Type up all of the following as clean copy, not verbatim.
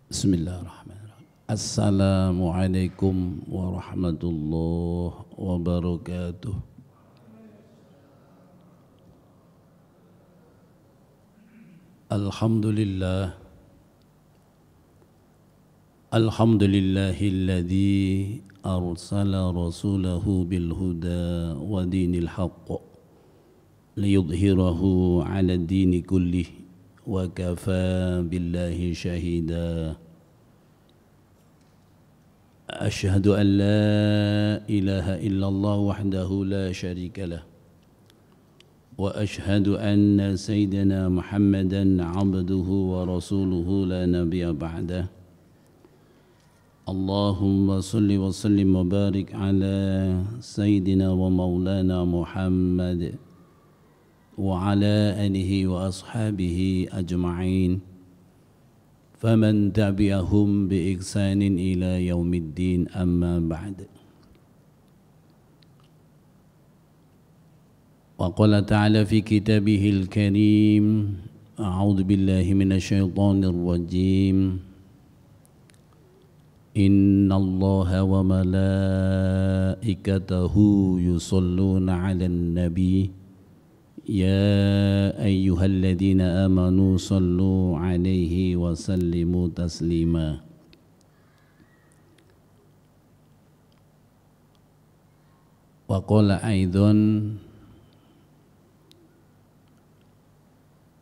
Bismillahirrahmanirrahim. Assalamualaikum warahmatullahi wabarakatuh. Alhamdulillah. Alhamdulillahilladzi arsala rasulahu bil huda wa dinil haqq liyudhhirahu 'ala ad-dini kullih wa kafa billahi shahida. Asyhadu an la ilaha illallah wahdahu la syarika lah wa asyhadu anna sayyidina Muhammadan 'abduhu wa rasuluhu la nabiyya ba'dah. Allahumma salli wa sallim wa barik ala sayyidina wa maulana Muhammad wa ala alihi wa ashabihi ajma'in. Faman tabi'ahum bi ihsanin ila yaumiddin, amma ba'd. Wa qala ta'ala fi kitabihil karim, a'udzu billahi minasyaitonir rajim. Inna Allaha wa malaikatahu yusalluna 'alan nabi ya ayyuhalladzina amanu sallu 'alaihi wa sallimu taslima. Wa qala aidan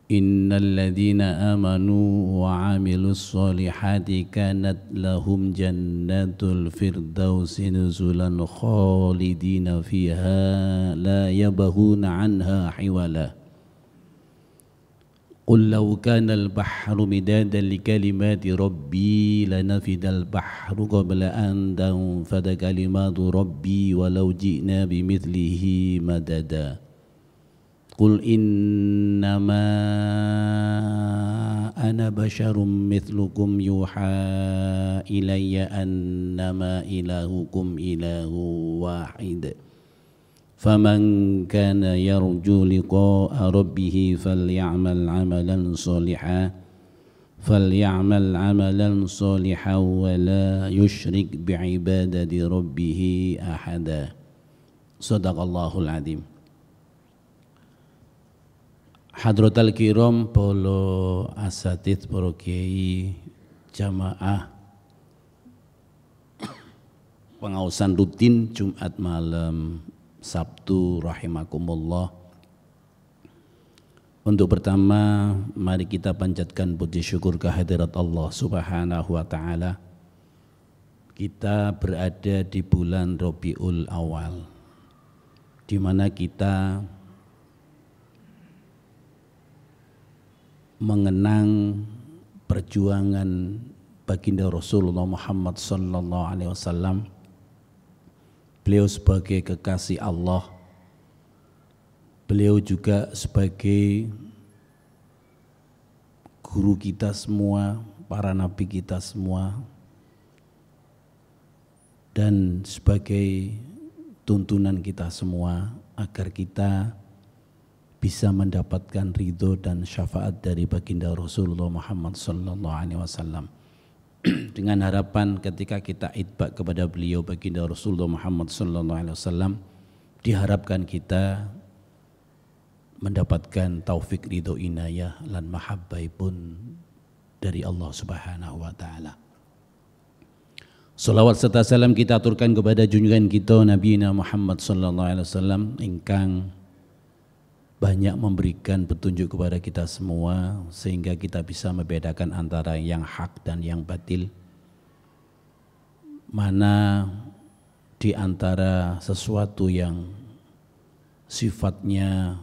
innal ladzina amanu wa 'amilus solihati kanat lahum jannatul firdausi nuzulan khalidina fiha la yabghuna 'anha hiwala. Qul law kana al-bahru midadan li kalimati rabbi lanafida al-bahru qabla an tanfada kalimatu rabbi walau ji'na bimithlihi madada. Qul innama ana basyarum mithlukum yuha ilayya annama ilahukum ilahu wahid. Faman kana yarju liqa'a rabbih falyamal 'amalan shalihan wa la yusyrik bi'ibadati rabbih ahada. Shadaqallahul adzim. Hadratal kiram, para asatidz, para kiai, jamaah pengaosan rutin Jumat malam Sabtu rahimakumullah. Untuk pertama, mari kita panjatkan puji syukur kehadirat Allah Subhanahu wa taala. Kita berada di bulan Rabiul Awal, di mana kita mengenang perjuangan baginda Rasulullah Muhammad sallallahu alaihi wasallam. Beliau sebagai kekasih Allah, beliau juga sebagai guru kita semua, para nabi kita semua, dan sebagai tuntunan kita semua agar kita bisa mendapatkan ridho dan syafaat dari baginda Rasulullah Muhammad sallallahu alaihi wasallam. Dengan harapan ketika kita itba kepada beliau baginda Rasulullah Muhammad sallallahu alaihi wasallam, diharapkan kita mendapatkan taufik ridho inayah lan mahabbai pun dari Allah Subhanahu wa taala. Salawat serta salam kita aturkan kepada junjungan kita Nabi Muhammad sallallahu alaihi wasallam ingkang banyak memberikan petunjuk kepada kita semua sehingga kita bisa membedakan antara yang hak dan yang batil. Mana di antara sesuatu yang sifatnya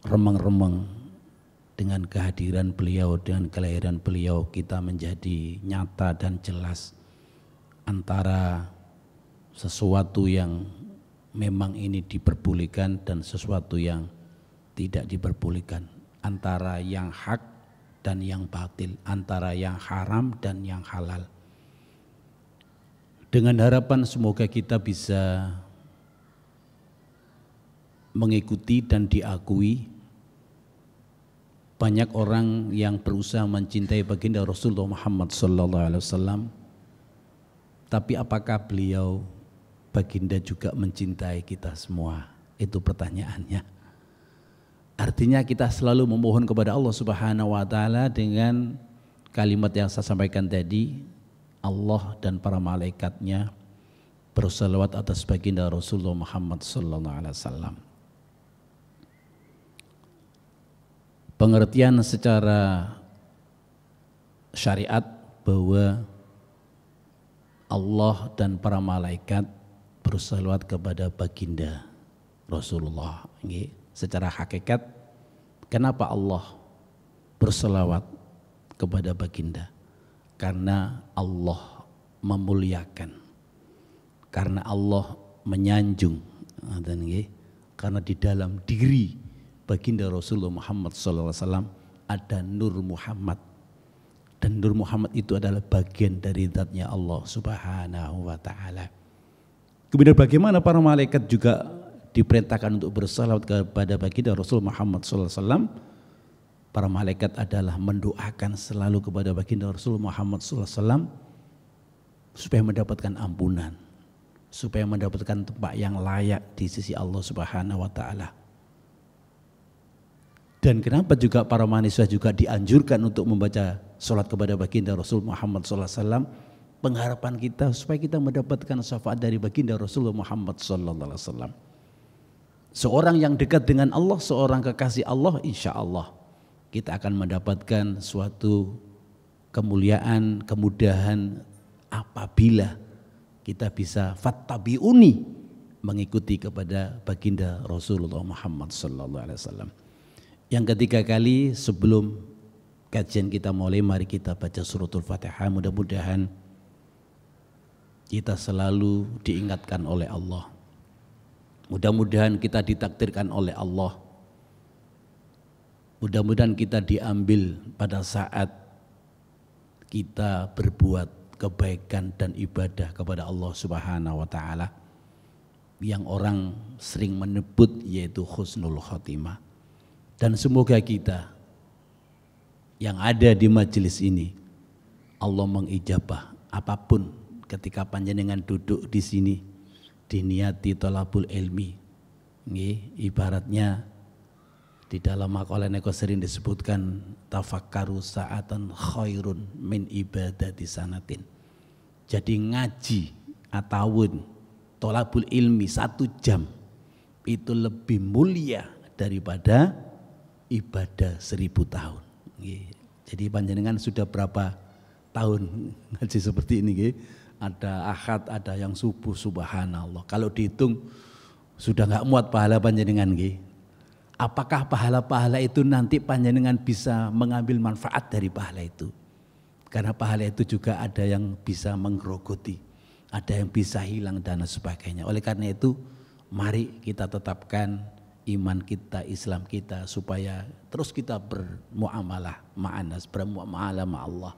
remeng-remeng dengan kehadiran beliau, dengan kelahiran beliau, kita menjadi nyata dan jelas antara sesuatu yang memang ini diperbolehkan dan sesuatu yang tidak diperbolehkan, antara yang hak dan yang batil, antara yang haram dan yang halal. Dengan harapan semoga kita bisa mengikuti dan diakui banyak orang yang berusaha mencintai baginda Rasulullah Muhammad sallallahu alaihi wasallam, tapi apakah beliau baginda juga mencintai kita semua? Itu pertanyaannya. Artinya kita selalu memohon kepada Allah Subhanahu wa taala dengan kalimat yang saya sampaikan tadi, Allah dan para malaikatnya berselawat atas baginda Rasulullah Muhammad sallallahu alaihi wasallam. Pengertian secara syariat bahwa Allah dan para malaikat berselawat kepada baginda Rasulullah. Secara hakikat, kenapa Allah berselawat kepada baginda? Karena Allah memuliakan, karena Allah menyanjung, karena di dalam diri baginda Rasulullah Muhammad SAW ada Nur Muhammad, dan Nur Muhammad itu adalah bagian dari zatnya Allah Subhanahu wa ta'ala. Kemudian bagaimana para malaikat juga diperintahkan untuk bersalawat kepada baginda Rasul Muhammad SAW. Para malaikat adalah mendoakan selalu kepada baginda Rasul Muhammad SAW supaya mendapatkan ampunan, supaya mendapatkan tempat yang layak di sisi Allah Subhanahu wa ta'ala. Dan kenapa juga para manusia juga dianjurkan untuk membaca salat kepada baginda Rasul Muhammad SAW? Pengharapan kita supaya kita mendapatkan syafaat dari baginda Rasulullah Muhammad SAW. Seorang yang dekat dengan Allah, seorang kekasih Allah, insya Allah kita akan mendapatkan suatu kemuliaan, kemudahan apabila kita bisa fattabi'uni, mengikuti kepada baginda Rasulullah Muhammad SAW. Yang ketiga kali sebelum kajian kita mulai, mari kita baca suratul Fatihah. Mudah-mudahan kita selalu diingatkan oleh Allah. Mudah-mudahan kita ditakdirkan oleh Allah. Mudah-mudahan kita diambil pada saat kita berbuat kebaikan dan ibadah kepada Allah Subhanahu wa ta'ala, yang orang sering menyebut yaitu husnul khotimah. Dan semoga kita yang ada di majelis ini Allah mengijabah apapun ketika panjenengan duduk di sini diniati thalabul ilmi. Ibaratnya di dalam makalah neko sering disebutkan tafakkaru sa'atan khairun min ibadati sanatin. Jadi ngaji atawun thalabul ilmi 1 jam itu lebih mulia daripada ibadah 1000 tahun. Jadi panjenengan sudah berapa tahun ngaji seperti ini? Ada ahad, ada yang subuh, subhanallah. Kalau dihitung sudah nggak muat pahala panjenengan. Apakah pahala-pahala itu nanti panjenengan bisa mengambil manfaat dari pahala itu? Karena pahala itu juga ada yang bisa menggerogoti, ada yang bisa hilang dan sebagainya. Oleh karena itu, mari kita tetapkan iman kita, Islam kita, supaya terus kita bermuamalah ma'anas, bermuamalah ma'allah,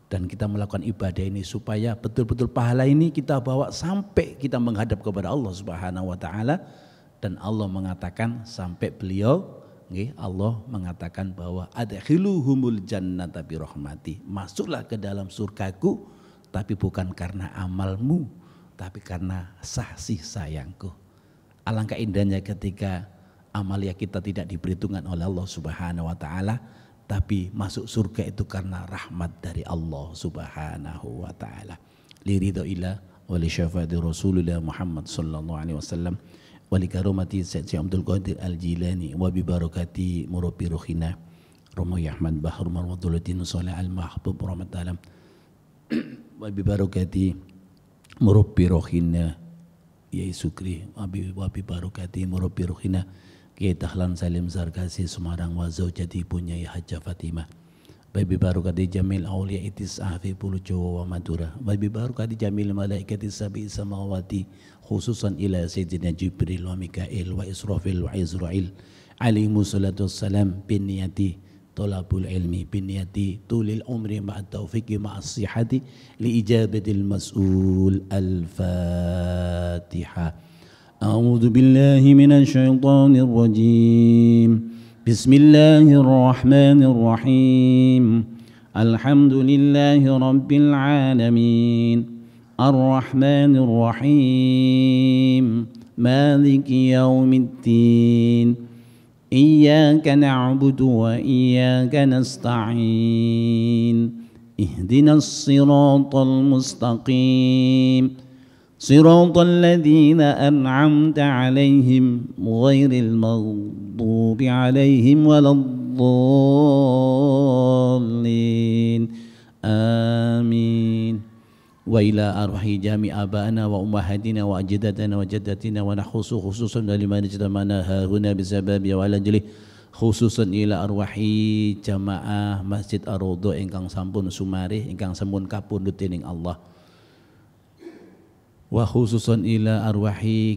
dan kita melakukan ibadah ini supaya betul-betul pahala ini kita bawa sampai kita menghadap kepada Allah Subhanahu wa ta'ala. Dan Allah mengatakan sampai beliau, Allah mengatakan bahwa adkhiluhumul jannata bi rahmati, masuklah ke dalam surgaku tapi bukan karena amalmu, tapi karena kasih sayangku. Alangkah indahnya ketika amalia kita tidak diperhitungkan oleh Allah Subhanahu wa ta'ala, tapi masuk surga itu karena rahmat dari Allah Subhanahu wa ta'ala. Liridhoillah wa li syafaati Rasulullah Muhammad sallallahu alaihi wasallam wa li karomati Sayyid Abdul Qadir Al-Jilani wa bi barakati murabbi ruhina Romoy Ahmad Bahar Marwaduddin Salih Al-Mahbub rahmatalam wa bi barakati murabbi ruhina Yai Sukri wabi barokati murabbi ruhina Kiai Tahlan Salim Zarkasi Semarang wa zaujati punyai Hajjah Fatimah wabi barokati jamil awliya itis'ah fi Pulau Jawa wa Madura wabi barokati jamil malaikati sabi samawati khususan ila Sayyidina Jibril wa Mikail wa Israfil wa Izrail alaihimu salatu wassalam bin niyati tolabul ilmi bin niyati tulil umri ma'at taufiqi ma'as sihati li ijabatil mas'ul. Al-Fatihah. A'udzu billahi minasy syaithanir rajim. Bismillahirrahmanirrahim. Alhamdulillahi rabbil alamin. Ar-Rahmanir Rahim. Maliki yaumiddin. Iyyaka na'budu wa iyyaka nasta'in. Ihdinas siratal mustaqim. Siratal ladzina an'amta 'alaihim ghairil maghdubi 'alaihim waladdallin. Amin. Wa ila arwahi jami' abana wa ummahatina wa ajdadana wa jaddatina wa nakhusu khususan liman ijtama'na hahuna bisababi wa lajli khususan ila arwahi jamaah Masjid Ar-Raudhah ingkang sampun sumarih ingkang sampun kapundhut dening Allah. Wa khususan ila arwahi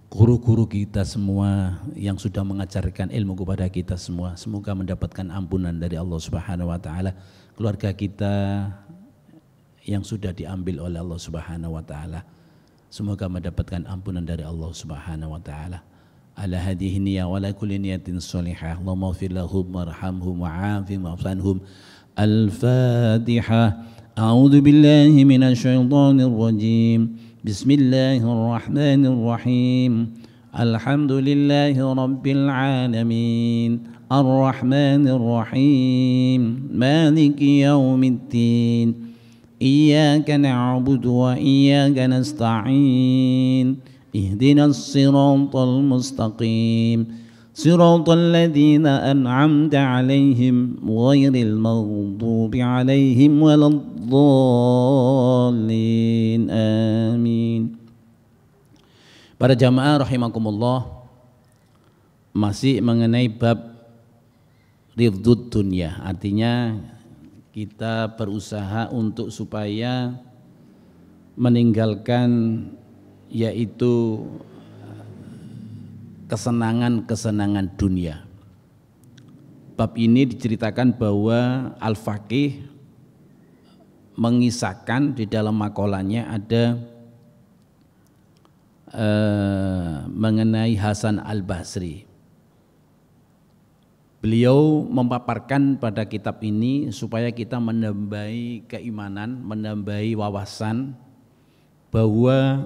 guru-guru kita semua yang sudah mengajarkan ilmu kepada kita semua, semoga mendapatkan ampunan dari Allah Subhanahu wa taala. Keluarga kita yang sudah diambil oleh Allah Subhanahu wa taala, semoga mendapatkan ampunan dari Allah Subhanahu wa taala. Ala hadhihi niyya wa la kulli niyatin shalihah. Allahumma ighfir lahum warhamhum wa'afihim wa'fu. Al-Fatihah. A'udzu billahi minasy syaithanir rajim. Bismillahirrahmanirrahim. Alhamdulillahi rabbil alamin. Ar-Rahmanir Rahim. Maliki yaumiddin. Iyyaka na'budu wa iyyaka nasta'in. Ihdinas siratal mustaqim. Siratal ladzina an'amta 'alaihim ghairil maghdubi 'alaihim waladdallin. Amin. Para jamaah rahimakumullah, masih mengenai bab ridhud dunya, artinya kita berusaha untuk supaya meninggalkan yaitu kesenangan-kesenangan dunia. Bab ini diceritakan bahwa Al-Faqih mengisahkan di dalam makolahnya ada mengenai Hasan Al-Basri. Beliau memaparkan pada kitab ini supaya kita menambahi keimanan, menambahi wawasan bahwa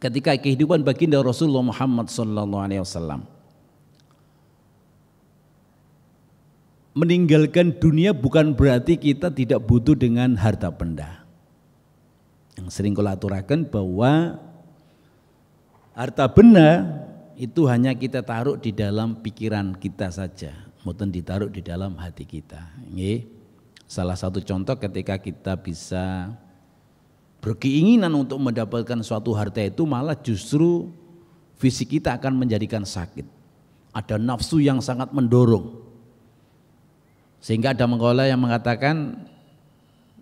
ketika kehidupan baginda Rasulullah Muhammad SAW meninggalkan dunia bukan berarti kita tidak butuh dengan harta benda. Yang sering kula aturaken bahwa harta benda itu hanya kita taruh di dalam pikiran kita saja, mboten ditaruh di dalam hati kita. Nggih. Salah satu contoh ketika kita bisa berkeinginan untuk mendapatkan suatu harta itu malah justru fisik kita akan menjadikan sakit. Ada nafsu yang sangat mendorong. Sehingga ada maqalah yang mengatakan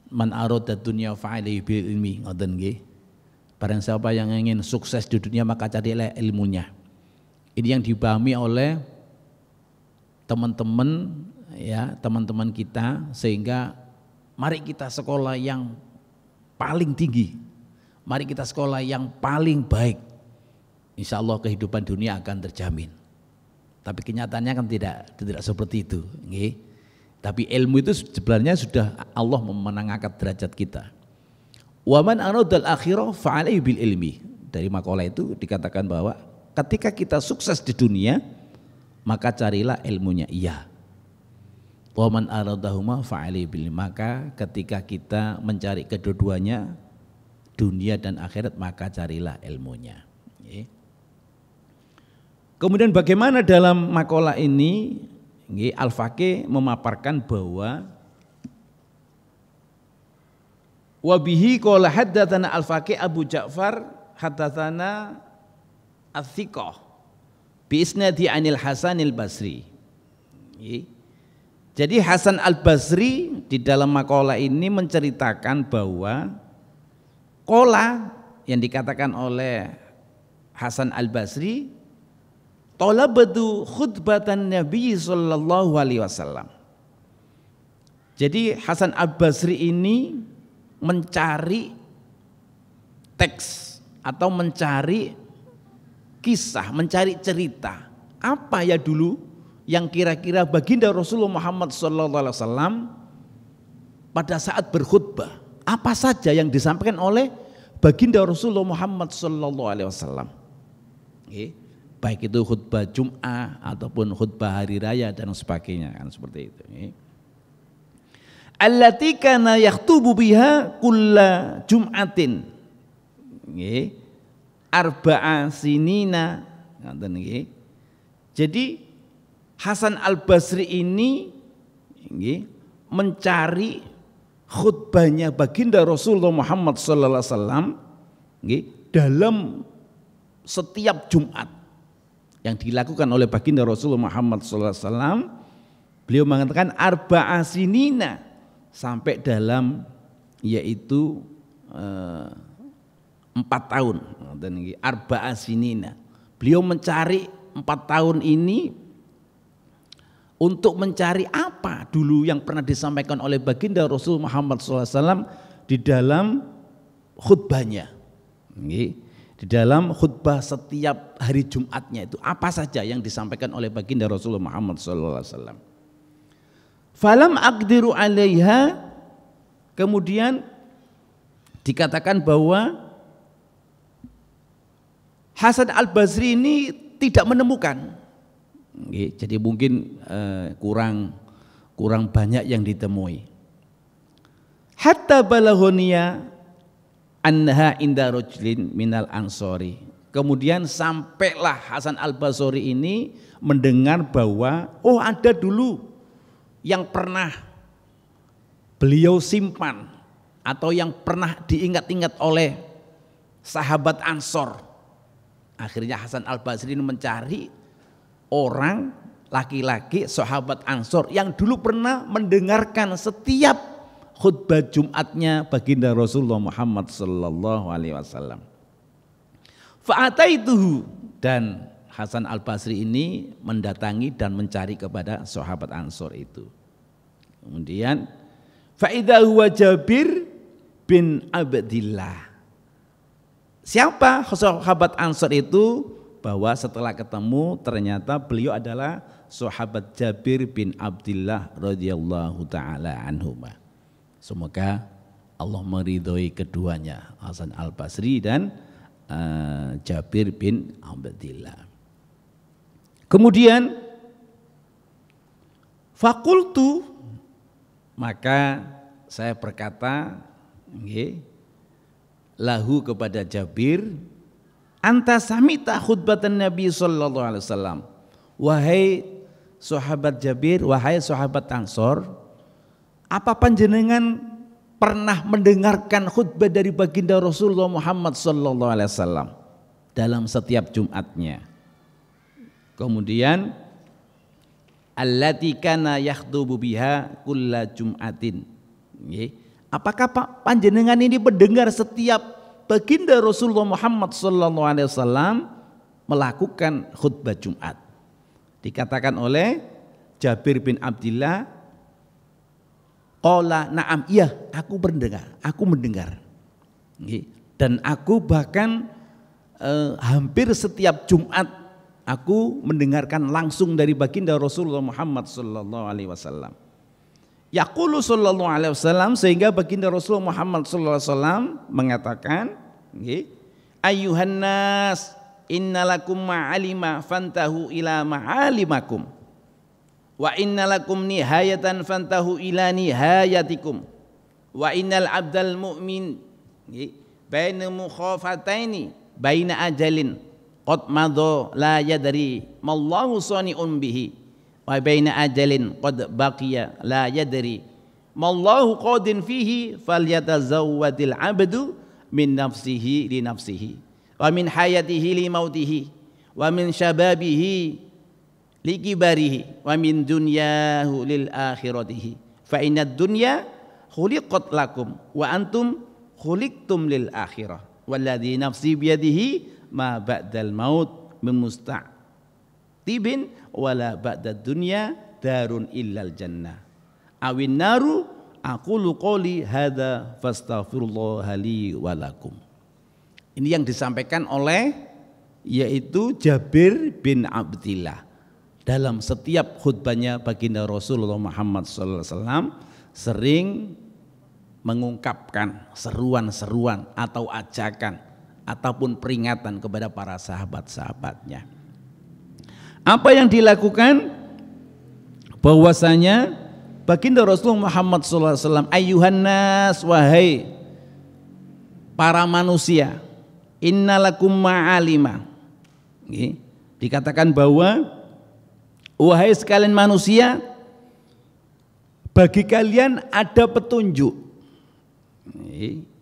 man arada dunya fa'alaihi bil ilmi, ngoten nggih. Barang siapa yang ingin sukses di dunia maka carilah ilmunya. Ini yang dipahami oleh teman-teman ya, teman-teman kita, sehingga mari kita sekolah yang paling tinggi, mari kita sekolah yang paling baik, insya Allah kehidupan dunia akan terjamin. Tapi kenyataannya kan tidak seperti itu. Okay? Tapi ilmu itu sebenarnya sudah Allah mengangkat derajat kita. Wa man aradal akhirah fa'alaihi bil ilmi. Dari makalah itu dikatakan bahwa ketika kita sukses di dunia maka carilah ilmunya. Iya. Wa man aradahuma fa'alaihi bil, maka ketika kita mencari kedua-duanya, dunia dan akhirat, maka carilah ilmunya. Kemudian bagaimana dalam makalah ini Al-Faqih memaparkan bahwa wabihi qala haddatsana Al-Faqih Abu Ja'far haddatsana Ats-Tsiqah bi isnadi anil Hasan Al-Basri. Jadi Hasan Al-Basri di dalam makalah ini menceritakan bahwa qala yang dikatakan oleh Hasan Al-Basri talabatu khutbatan Nabi sallallahu alaihi wasallam. Jadi Hasan Al-Basri ini mencari teks atau mencari kisah, mencari cerita apa ya dulu yang kira-kira baginda Rasulullah Muhammad SAW pada saat berkhutbah, apa saja yang disampaikan oleh baginda Rasulullah Muhammad SAW. Baik itu khutbah Jum'ah ataupun khutbah hari raya dan sebagainya, kan seperti itu. Allati kana yaktubu biha kulla jum'atin. Arba'a sinina. Jadi Hasan Al-Basri ini mencari khutbahnya baginda Rasulullah Muhammad SAW dalam setiap Jumat yang dilakukan oleh baginda Rasulullah Muhammad SAW. Beliau mengatakan arba'a sinina, sampai dalam yaitu 4 tahun. Arba'a sinina, beliau mencari 4 tahun ini untuk mencari apa dulu yang pernah disampaikan oleh baginda Rasul Muhammad SAW di dalam khutbahnya, di dalam khutbah setiap hari Jumatnya itu apa saja yang disampaikan oleh baginda Rasulullah Muhammad SAW. Falam aqdiru alaiha, kemudian dikatakan bahwa Hasan Al-Basri ini tidak menemukan. Jadi mungkin kurang banyak yang ditemui. Hatta balaghoniya anha inda rajulin minal ansori. Kemudian sampailah Hasan Al-Basri ini mendengar bahwa ada dulu yang pernah beliau simpan atau yang pernah diingat-ingat oleh sahabat Ansor. Akhirnya Hasan Al-Basri ini mencari orang laki-laki sahabat Ansor yang dulu pernah mendengarkan setiap khutbah Jumatnya baginda Rasulullah Muhammad sallallahu alaihi wasallam. Fa'ataituhu, dan Hasan Al-Basri ini mendatangi dan mencari kepada sahabat Ansor itu. Kemudian fa'idha huwa Jabir bin Abdillah. Siapa sahabat Ansor itu? Bahwa setelah ketemu ternyata beliau adalah sahabat Jabir bin Abdillah radhiyallahu taala anhuma. Semoga Allah meridhoi keduanya, Hasan Al-Basri dan Jabir bin Abdillah. Kemudian fakultu, maka saya berkata lahu kepada Jabir, anta samita khutbatan Nabi sallallahu alaihi wasallam. Wahai sahabat Jabir, wahai sahabat Ansor, apa panjenengan pernah mendengarkan khutbah dari baginda Rasulullah Muhammad sallallahu alaihi wasallam dalam setiap Jumatnya? Kemudian allati kana yakhdubu biha kulla jum'atin. Apakah panjenengan ini mendengar setiap baginda Rasulullah Muhammad sallallahu alaihi wasallam melakukan khutbah Jumat? Dikatakan oleh Jabir bin Abdillah, qala na'am, iya aku mendengar. Dan aku bahkan hampir setiap Jumat aku mendengarkan langsung dari baginda Rasulullah Muhammad sallallahu alaihi wasallam. Yaqulu sallallahu alaihi wasallam, sehingga baginda Rasulullah Muhammad sallallahu alaihi wasallam mengatakan, ayyuhan nas innalakum ma'alima fantahu ila ma'alimakum wa innalakum nihayatan fantahu ila nihayatikum wa innal abdal mu'min baina mukhafataini baina ajalin qad madha la yadri mallahu sani'un bihi wa baina ajalin qad baqiya la yadri mallahu qadin fihi falyatazawwadil abdu min nafsihi li nafsihi wa min hayatihi li mautihi wa min syababihi li kibarihi wa min dunyahu lil akhiratihi fa innad dunya khuliqat lakum wa antum khuliqtum lil akhirah walladzi nafsi biyadihi ma ba'dal maut musta'tibin wala ba'dad dunya darun illal jannah awin naru aqulu qouli hadza fastaghfirullah li wa lakum. Ini yang disampaikan oleh yaitu Jabir bin Abdillah. dalam setiap khutbahnya baginda Rasulullah Muhammad SAW sering mengungkapkan seruan-seruan atau ajakan ataupun peringatan kepada para sahabat-sahabatnya. Apa yang dilakukan? Bahwasanya baginda Rasulullah Muhammad SAW, ayyuhan nas, wahai para manusia, innalakum ma'alima. Dikatakan bahwa wahai sekalian manusia, bagi kalian ada petunjuk.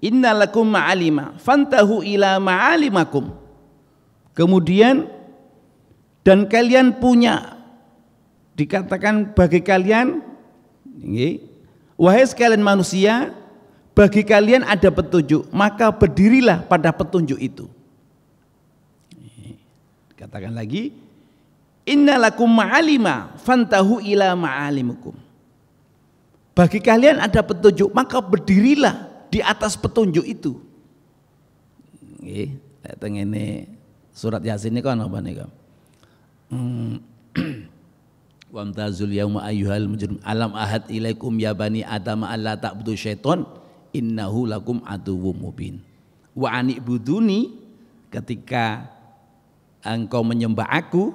Innalakum ma'alima fantahu ila ma'alimakum. Kemudian dan kalian punya, dikatakan bagi kalian, wahai sekalian manusia, bagi kalian ada petunjuk, maka berdirilah pada petunjuk itu. Katakan lagi, innalakum ma'alima fantahu ila ma'alimukum. Bagi kalian ada petunjuk, maka berdirilah di atas petunjuk itu. Ini surat Yasin ini kan apa nih? Wamtazul yauma ayyuhal mujrim alam ahad ilaikum ya bani adam alla ta'budu syaiton innahu lakum aduwwum mubin. Wa anibuduni, ketika engkau menyembah aku,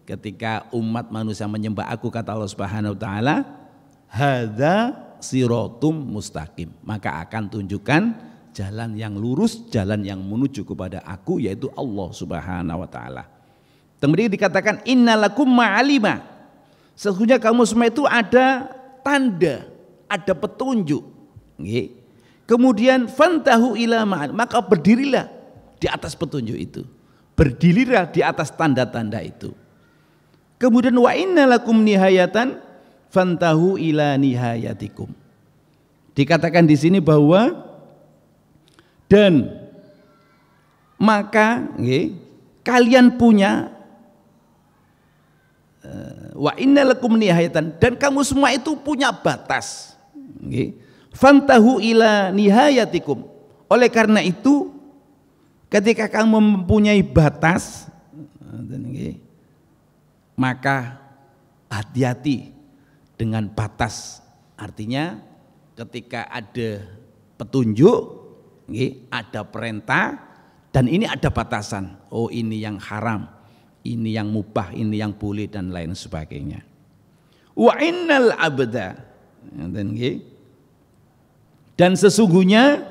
ketika umat manusia menyembah aku, kata Allah Subhanahu wa taala, hadza siratum mustaqim, maka akan tunjukkan jalan yang lurus, jalan yang menuju kepada aku, yaitu Allah Subhanahu wa taala. Kemudian dikatakan innalakum ma'alima, sesungguhnya kamu semua itu ada tanda, ada petunjuk. Kemudian fantahu ila ma'al, maka berdirilah di atas petunjuk itu, berdirilah di atas tanda-tanda itu. Kemudian wa innalakum nihayatan fantahu ila nihayatikum. Dikatakan di sini bahwa dan maka kalian punya wa innalakum nihayatan, dan kamu semua itu punya batas. Fantahu ila nihayatikum. Oleh karena itu, ketika kamu mempunyai batas, maka hati-hati dengan batas. Artinya ketika ada petunjuk, ada perintah, dan ini ada batasan. Oh, ini yang haram, ini yang mubah, ini yang boleh, dan lain sebagainya. Wa innal abda, dan sesungguhnya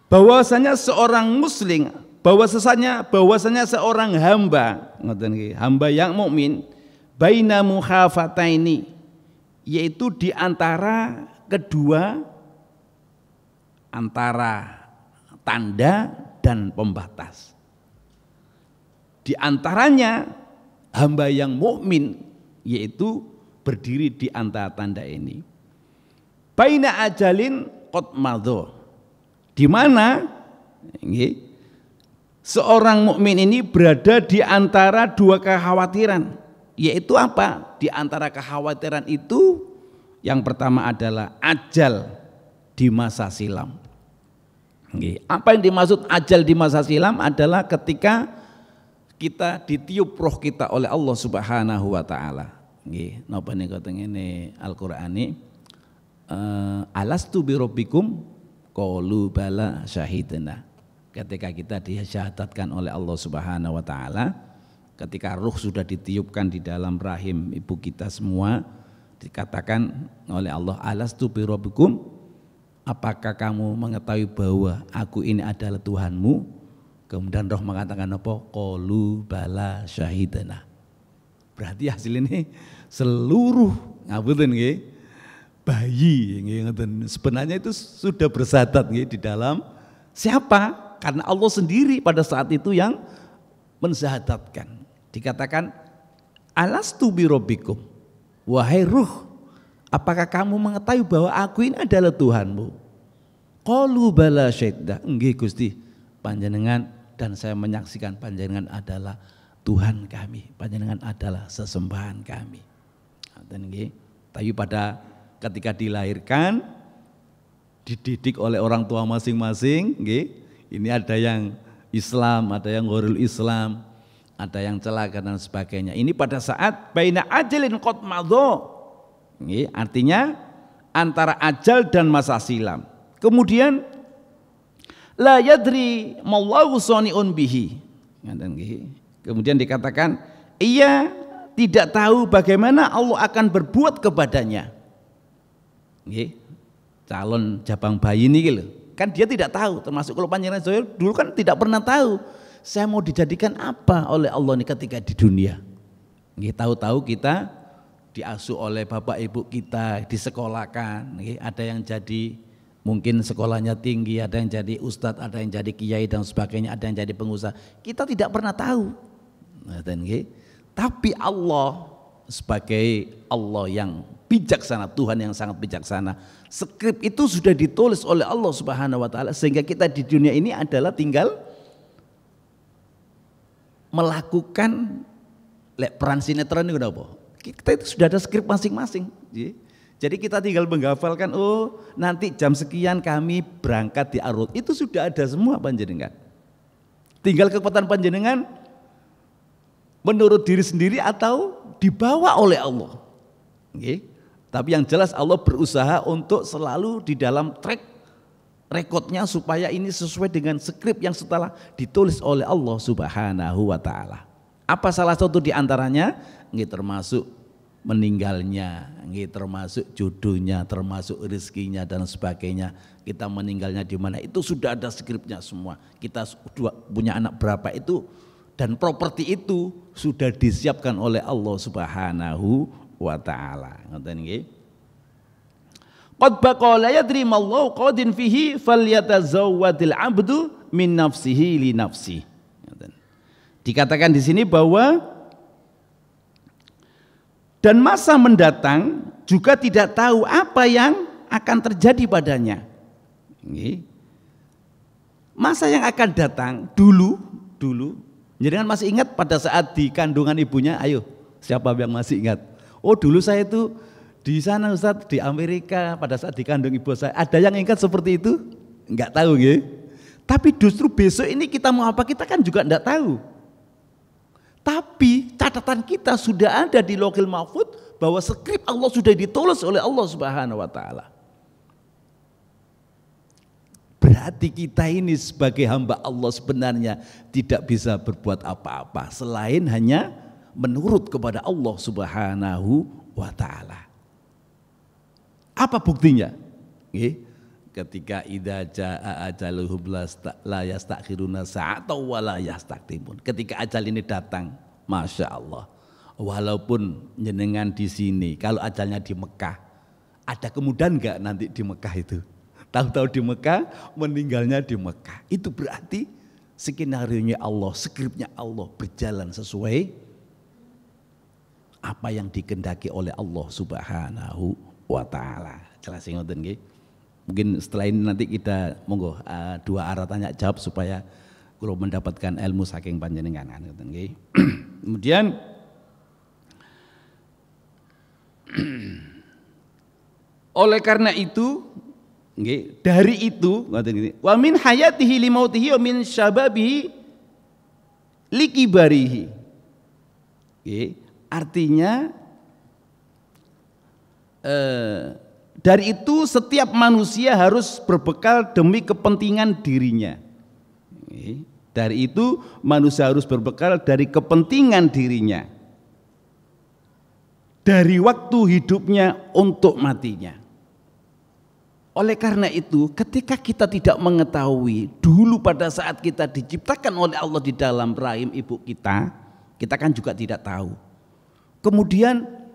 bahwasanya seorang muslim, bahwasanya seorang hamba, hamba yang mukmin, baina mukhafataini, yaitu di antara kedua, antara tanda dan pembatas. Di antaranya hamba yang mukmin, yaitu berdiri di antara tanda ini. Baina ajalin qad madha, di mana seorang mukmin ini berada di antara dua kekhawatiran, yaitu apa? Di antara kekhawatiran itu yang pertama adalah ajal di masa silam. Apa yang dimaksud ajal di masa silam adalah ketika kita ditiup roh kita oleh Allah Subhanahu wa taala. Nggih, napa niku tengene Al-Qur'ani, alastu bi rabbikum qalu bala syahidna. Ketika kita disyahadatkan oleh Allah Subhanahu wa taala, ketika ruh sudah ditiupkan di dalam rahim ibu kita semua, dikatakan oleh Allah, alastu bi rabbikum, apakah kamu mengetahui bahwa aku ini adalah Tuhanmu? Kemudian roh mengatakan apa? Qalu bala syahidana. Berarti hasil ini seluruh ngapunten nggih, bayi nggih, sebenarnya itu sudah bersyahadat nggih di dalam siapa? Karena Allah sendiri pada saat itu yang mensyahadatkan. Dikatakan alastu bi rabbikum, wahai ruh, apakah kamu mengetahui bahwa aku ini adalah Tuhanmu? Qalu bala syahidna, nggih Gusti, panjenengan dan saya menyaksikan panjenengan adalah Tuhan kami, panjenengan adalah sesembahan kami. Tapi pada ketika dilahirkan, dididik oleh orang tua masing-masing, nggih. Ini ada yang Islam, ada yang ghairul Islam, ada yang celaka dan sebagainya. Ini pada saat baina ajalin qad madha. Nggih, artinya antara ajal dan masa silam. Kemudian la yadri mallahu sani'un bihi. Kemudian dikatakan ia tidak tahu bagaimana Allah akan berbuat kepadanya. Calon jabang bayi ini gitu. Kan dia tidak tahu, termasuk kalau Panjenengan Zohir dulu kan tidak pernah tahu saya mau dijadikan apa oleh Allah ini ketika di dunia. Tahu-tahu kita diasuh oleh bapak ibu kita, disekolahkan. Ada yang jadi mungkin sekolahnya tinggi, ada yang jadi ustadz, ada yang jadi kiai dan sebagainya, ada yang jadi pengusaha. Kita tidak pernah tahu. Tapi Allah sebagai Allah yang bijaksana, Tuhan yang sangat bijaksana, skrip itu sudah ditulis oleh Allah Subhanahu wa taala sehingga kita di dunia ini adalah tinggal melakukan peran sinetron itu apa? Kita itu sudah ada skrip masing-masing. Jadi kita tinggal menghafalkan, oh nanti jam sekian kami berangkat di Arut. Itu sudah ada semua panjenengan. Tinggal kekuatan panjenengan menurut diri sendiri atau dibawa oleh Allah. Tapi yang jelas Allah berusaha untuk selalu di dalam track rekodnya supaya ini sesuai dengan skrip yang setelah ditulis oleh Allah Subhanahu wa taala. Apa salah satu di antaranya? Termasuk meninggalnya, termasuk jodohnya, termasuk rezekinya dan sebagainya. Kita meninggalnya di mana itu sudah ada skripnya semua. Kita punya anak berapa itu dan properti itu sudah disiapkan oleh Allah Subhanahu wa ta'ala. Ngoten nggih. Qad baqala yadri mallahu qadin fihi falyatazawwadil 'abdu min nafsihi li nafsi. Dikatakan di sini bahwa dan masa mendatang juga tidak tahu apa yang akan terjadi padanya. Masa yang akan datang dulu, jangan masih ingat pada saat di kandungan ibunya, ayo siapa yang masih ingat? Oh dulu saya itu di sana Ustaz, di Amerika pada saat di kandung ibu saya. Ada yang ingat seperti itu? Enggak tahu nggih. Tapi justru besok ini kita mau apa kita kan juga enggak tahu. Tapi catatan kita sudah ada di Lauhul Mahfuz bahwa skrip Allah sudah ditulis oleh Allah Subhanahu wa taala. Berarti kita ini sebagai hamba Allah sebenarnya tidak bisa berbuat apa-apa selain hanya menurut kepada Allah Subhanahu wa taala. Apa buktinya? Ketika idza jaa ajaluhum la yastakhiruna sa'atan wa la yastaqdimun. Ketika ajal ini datang, Masya Allah. Walaupun jenengan di sini, kalau ajalnya di Mekah, ada kemudahan enggak nanti di Mekah itu? Tahu-tahu di Mekah, meninggalnya di Mekah. Itu berarti skenario-nya Allah, skripnya Allah berjalan sesuai apa yang dikehendaki oleh Allah Subhanahu wa taala. Jelas ngoten nggih. Mungkin setelah ini nanti kita monggo dua arah tanya jawab supaya kula mendapatkan ilmu saking panjenengan ngoten nggih. Kemudian oleh karena itu nggih, dari itu ngoten nggih. Wa min hayatihi li mautihi wa min syababihi li kibarihi. Nggih, artinya dari itu setiap manusia harus berbekal demi kepentingan dirinya. Dari itu manusia harus berbekal dari kepentingan dirinya. Dari waktu hidupnya untuk matinya. Oleh karena itu ketika kita tidak mengetahui dulu pada saat kita diciptakan oleh Allah di dalam rahim ibu kita kan juga tidak tahu. Kemudian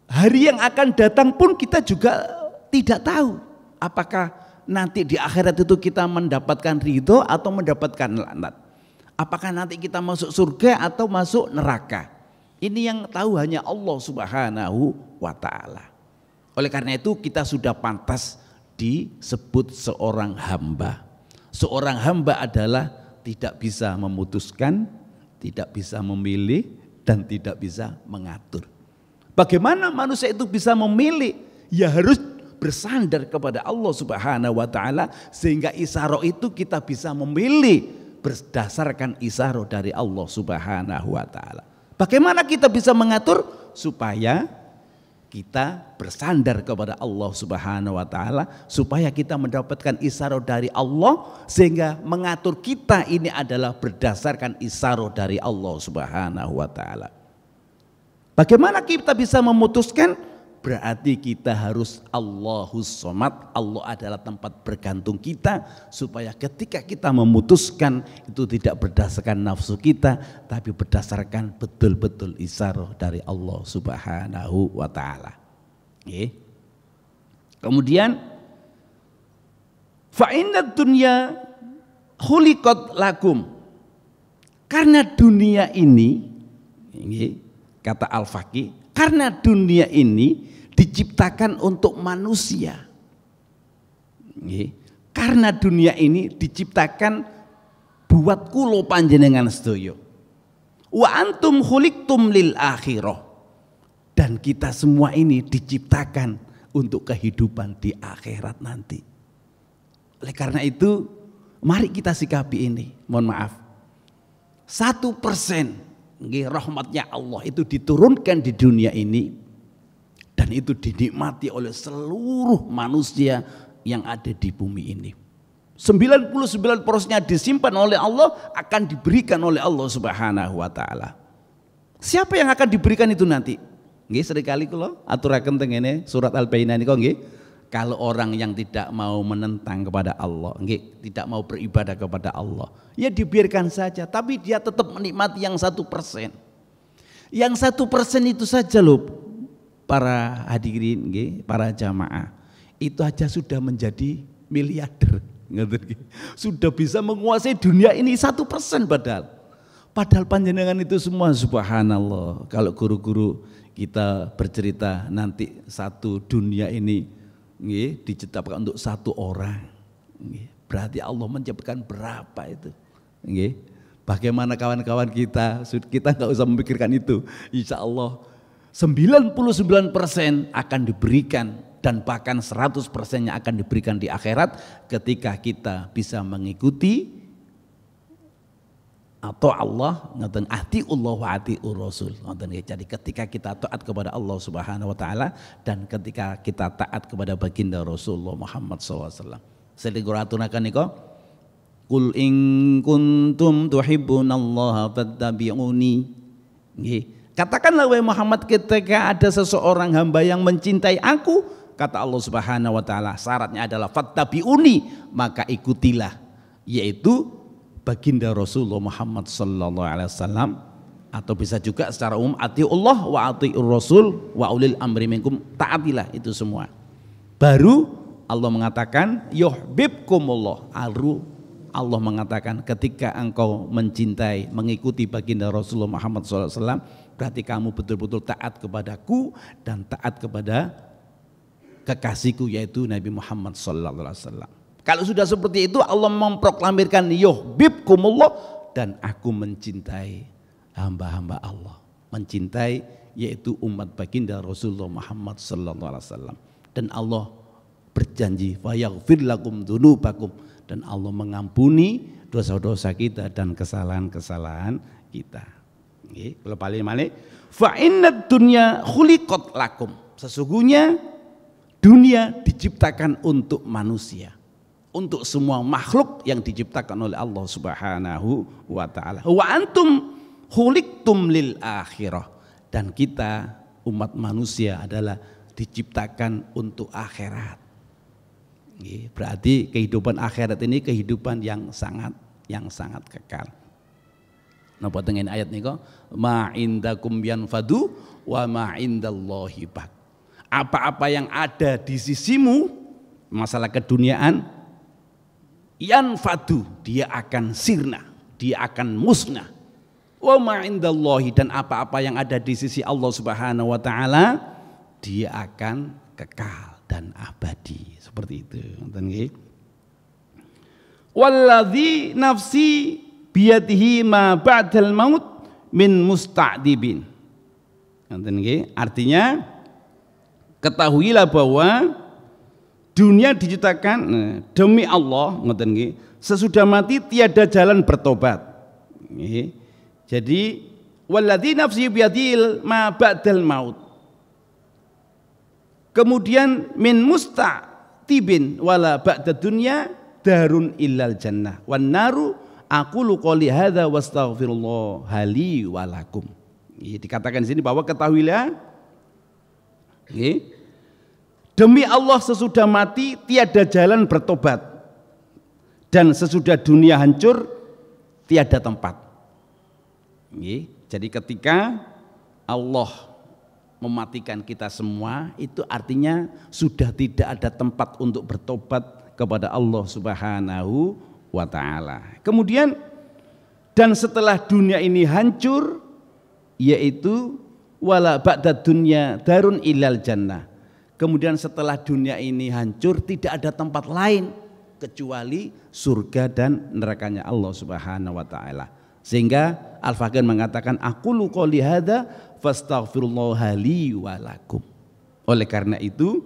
hari yang akan datang pun kita juga tidak tahu. Apakah nanti di akhirat itu kita mendapatkan ridho atau mendapatkan laknat. Apakah nanti kita masuk surga atau masuk neraka. Ini yang tahu hanya Allah Subhanahu wa ta'ala. Oleh karena itu kita sudah pantas disebut seorang hamba. Seorang hamba adalah tidak bisa memutuskan, tidak bisa memilih, dan tidak bisa mengatur. Bagaimana manusia itu bisa memilih? Ya harus bersandar kepada Allah Subhanahu wa taala, sehingga isyarat itu kita bisa memilih berdasarkan isyarat dari Allah Subhanahu wa taala. Bagaimana kita bisa mengatur supaya kita bersandar kepada Allah Subhanahu wa taala, supaya kita mendapatkan isyarat dari Allah, sehingga mengatur kita ini adalah berdasarkan isyarat dari Allah Subhanahu wa taala. Bagaimana kita bisa memutuskan? Berarti kita harus Allahus Somad, Allah adalah tempat bergantung kita, supaya ketika kita memutuskan itu tidak berdasarkan nafsu kita, tapi berdasarkan betul-betul isyarat dari Allah Subhanahu wa taala. Kemudian fa inna dunya khuliqat lakum, karena dunia ini, kata Al-Faqih, karena dunia ini diciptakan untuk manusia. Karena dunia ini diciptakan buat kulo panjenengan sedaya. Wa antum khuliqtum lil akhirah, dan kita semua ini diciptakan untuk kehidupan di akhirat nanti. Oleh karena itu, mari kita sikapi ini. Mohon maaf, 1% rahmatnya Allah itu diturunkan di dunia ini, dan itu dinikmati oleh seluruh manusia yang ada di bumi ini. 99%-nya disimpan oleh Allah, akan diberikan oleh Allah Subhanahu wa taala. Siapa yang akan diberikan itu nanti? Nggih, seringkali kula aturaken teng ngene surat Al-Bayyinah niku nggih, kalau orang yang tidak mau menentang kepada Allah, nggih, tidak mau beribadah kepada Allah, ya dibiarkan saja, tapi dia tetap menikmati yang 1%. Yang 1% itu saja loh, para hadirin, para jamaah, itu aja sudah menjadi miliarder, sudah bisa menguasai dunia ini 1% padahal panjenengan itu semua subhanallah. Kalau guru-guru kita bercerita nanti satu dunia ini diciptakan untuk satu orang, berarti Allah menciptakan berapa itu? Bagaimana kawan-kawan kita nggak usah memikirkan itu, insya Allah 99% akan diberikan, dan bahkan 100%-nya akan diberikan di akhirat ketika kita bisa mengikuti atau Allah ngaten atiullah wa atiur rasul. Jadi ketika kita taat kepada Allah Subhanahu wa taala, dan ketika kita taat kepada baginda Rasulullah Muhammad SAW. Selingkuratunakan niko, qul in kuntum tuhibbunallaha fattabi'uni. Katakanlah wahai Muhammad, ketika ada seseorang hamba yang mencintai aku, kata Allah Subhanahu wa taala, syaratnya adalah fattabi'uni, maka ikutilah, yaitu baginda Rasulullah Muhammad sallallahu alaihi wasallam, atau bisa juga secara umum atiullah wa atiur rasul wa ulil amri minkum, taatilah itu semua. Baru Allah mengatakan yuhibbukumullah, Allah mengatakan ketika engkau mencintai, mengikuti baginda Rasulullah Muhammad SAW, berarti kamu betul-betul taat kepadaku dan taat kepada kekasihku, yaitu Nabi Muhammad SAW. Kalau sudah seperti itu, Allah memproklamirkan yuhibbukumullah, dan aku mencintai hamba-hamba Allah, mencintai yaitu umat baginda Rasulullah Muhammad SAW. Dan Allah berjanji fayaghfir lakum dzunubakum, dan Allah mengampuni dosa-dosa kita dan kesalahan-kesalahan kita. Kalau paling malik, fa innad dunya khuliqat lakum, sesungguhnya dunia diciptakan untuk manusia, untuk semua makhluk yang diciptakan oleh Allah Subhanahu wa taala. Wa antum khuliqtum lil akhirah, dan kita umat manusia adalah diciptakan untuk akhirat. Berarti kehidupan akhirat ini kehidupan yang sangat kekal. Napa tengen ayat niko, ma indakum yanfadu wa ma indallahi baq. Apa-apa yang ada di sisimu, masalah keduniaan, yanfadu, dia akan sirna, dia akan musnah. Wa ma indallahi, dan apa-apa yang ada di sisi Allah Subhanahu wa taala, dia akan kekal dan abadi. Seperti itu. Walladzi nafsi biyadihi ma ba'dal maut min musta'dibin. Artinya ketahuilah bahwa dunia diciptakan demi Allah, ngoten nggih. Sesudah mati tiada jalan bertobat. Nggih. Jadi walladzi nafsi biyadil ma ba'dal maut. Kemudian min musta'tibin wala ba'da dunya darun illal jannah wan naru aqulu qouli hadza wastaghfirullah hali walakum. Dikatakan di sini bahwa ketahuilah demi Allah sesudah mati tiada jalan bertobat dan sesudah dunia hancur tiada tempat. Jadi ketika Allah mematikan kita semua, itu artinya sudah tidak ada tempat untuk bertobat kepada Allah Subhanahu wa ta'ala. Kemudian dan setelah dunia ini hancur, yaitu wala ba'da dunya darun ilal jannah. Kemudian setelah dunia ini hancur tidak ada tempat lain kecuali surga dan nerakanya Allah Subhanahu wa ta'ala. Sehingga Al-Faqih mengatakan aqulu qouli hadza fastaghfirullah li wa lakum. Oleh karena itu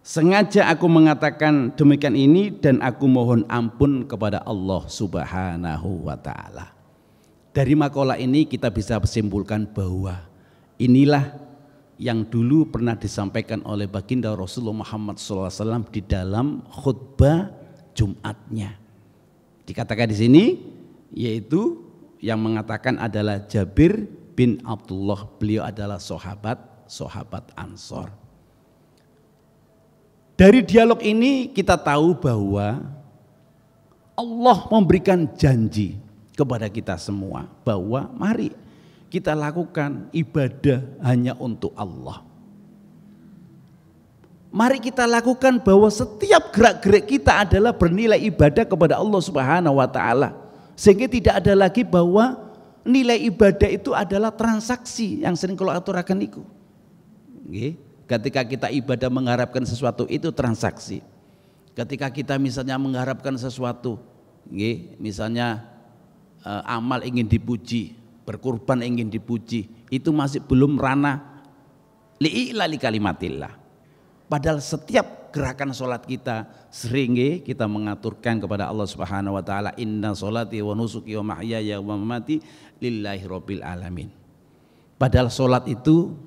sengaja aku mengatakan demikian ini dan aku mohon ampun kepada Allah Subhanahu wa ta'ala. Dari makalah ini kita bisa simpulkan bahwa inilah yang dulu pernah disampaikan oleh baginda Rasulullah Muhammad SAW di dalam khutbah Jumatnya. Dikatakan di sini, yaitu yang mengatakan adalah Jabir bin Abdullah. Beliau adalah sahabat Ansor. Dari dialog ini kita tahu bahwa Allah memberikan janji kepada kita semua bahwa mari kita lakukan ibadah hanya untuk Allah. Mari kita lakukan bahwa setiap gerak-gerik kita adalah bernilai ibadah kepada Allah Subhanahu wa ta'ala. Sehingga tidak ada lagi bahwa nilai ibadah itu adalah transaksi yang sering kalau aturakan itu. Ketika kita ibadah mengharapkan sesuatu itu transaksi. Ketika kita misalnya mengharapkan sesuatu, misalnya amal ingin dipuji, berkurban ingin dipuji, itu masih belum ranah li'ilali kalimatillah. Padahal setiap gerakan sholat kita sering kita mengaturkan kepada Allah Subhanahu wa ta'ala, inna sholati wa nusuki wa mahyaya wa mamati lillahi rabbil alamin. Padahal sholat itu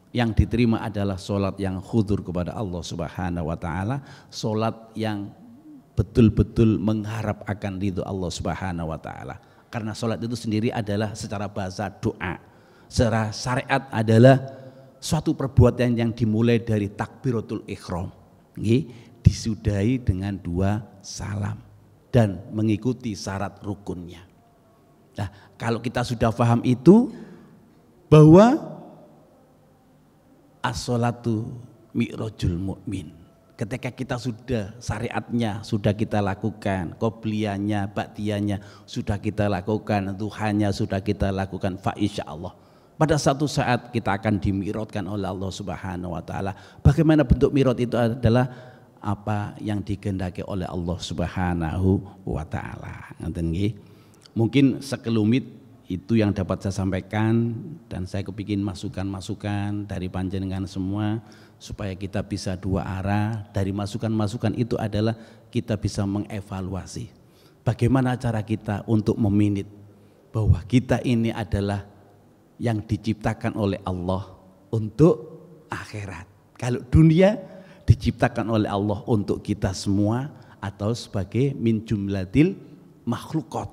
yang diterima adalah sholat yang khudur kepada Allah Subhanahu wa ta'ala, sholat yang betul-betul mengharap akan ridho Allah Subhanahu wa ta'ala. Karena sholat itu sendiri adalah secara bahasa doa, secara syariat adalah suatu perbuatan yang dimulai dari takbiratul ihram, disudahi dengan 2 salam dan mengikuti syarat rukunnya. Nah, kalau kita sudah paham itu bahwa as-sholatu mi'rajul mu'min, ketika kita sudah syariatnya sudah kita lakukan, qobliyahnya, ba'diyahnya sudah kita lakukan, duhanya sudah kita lakukan, fa insyaallah pada satu saat kita akan dimi'rajkan oleh Allah Subhanahu wa ta'ala. Bagaimana bentuk mi'raj itu adalah apa yang dikehendaki oleh Allah Subhanahu wa ta'ala. Mungkin sekelumit itu yang dapat saya sampaikan, dan saya kepingin masukan-masukan dari panjenengan semua supaya kita bisa 2 arah. Dari masukan-masukan itu adalah kita bisa mengevaluasi bagaimana cara kita untuk meminit bahwa kita ini adalah yang diciptakan oleh Allah untuk akhirat. Kalau dunia diciptakan oleh Allah untuk kita semua atau sebagai min jumlatil makhlukat.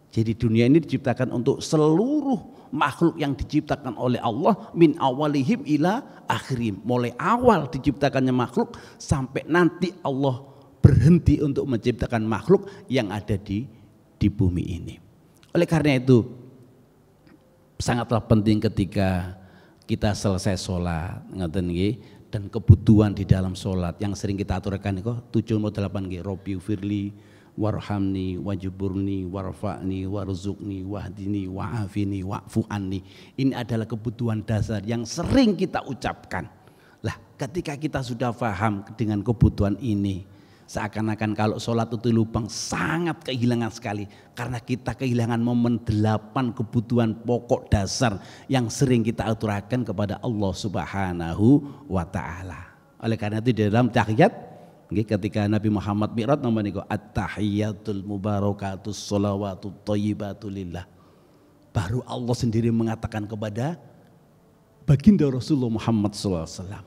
Jadi dunia ini diciptakan untuk seluruh makhluk yang diciptakan oleh Allah min awalihim ila akhirim. Mulai awal diciptakannya makhluk sampai nanti Allah berhenti untuk menciptakan makhluk yang ada di bumi ini. Oleh karena itu sangatlah penting ketika kita selesai sholat, dan kebutuhan di dalam sholat yang sering kita aturkan itu 708 Robbi firli warhamni wajiburni warfa'ni warzuqni wahdini wa'afini wa'fu anni. Ini adalah kebutuhan dasar yang sering kita ucapkan. Lah, ketika kita sudah paham dengan kebutuhan ini, seakan-akan kalau sholat itu lubang sangat kehilangan sekali, karena kita kehilangan momen 8 kebutuhan pokok dasar yang sering kita aturakan kepada Allah Subhanahu wa ta'ala. Oleh karena itu di dalam tahiyat ketika Nabi Muhammad mi'raj nama niku at-tahiyatul mubarakatus sholawatut thayyibatu lillah. Baru Allah sendiri mengatakan kepada baginda Rasulullah Muhammad SAW.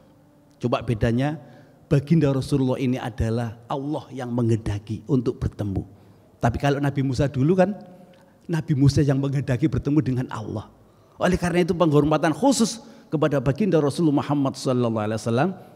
Coba bedanya, baginda Rasulullah ini adalah Allah yang menghendaki untuk bertemu. Tapi kalau Nabi Musa dulu kan, Nabi Musa yang menghendaki bertemu dengan Allah. Oleh karena itu penghormatan khusus kepada baginda Rasulullah Muhammad SAW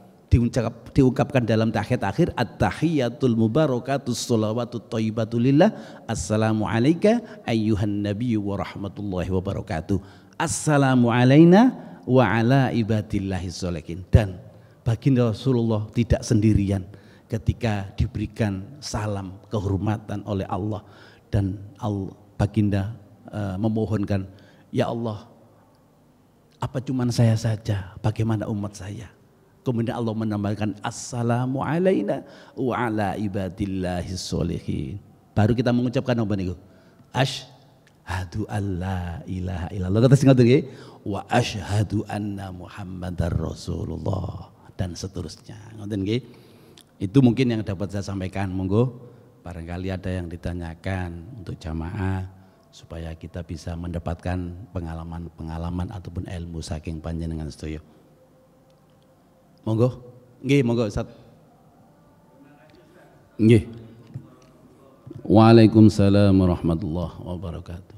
diungkapkan dalam tahiyat akhir at-tahiyatul mubarakatus sholawatut thayyibatu lillah. Assalamu alayka ayyuhan nabiyyu wa rahmatullahi wa barakatuh. Assalamu alayna wa ala ibadillahi sholihin. Dan baginda Rasulullah tidak sendirian ketika diberikan salam kehormatan oleh Allah, dan baginda memohonkan, ya Allah, apa cuman saya saja, bagaimana umat saya? Kemudian Allah menambahkan assalamu alayna wa ala ibadillahi sholihin. Baru kita mengucapkan apa niku? Asyhadu alla ilaha illallah. Kata singkat nggih, wa asyhadu anna Muhammadar Rasulullah, dan seterusnya. Ngoten nggih. Itu mungkin yang dapat saya sampaikan. Monggo barangkali ada yang ditanyakan untuk jamaah supaya kita bisa mendapatkan pengalaman ataupun ilmu saking panjenengan sedaya. Monggo, nggih, monggo Ustaz. Nggih. Waalaikumsalam warahmatullahi wabarakatuh.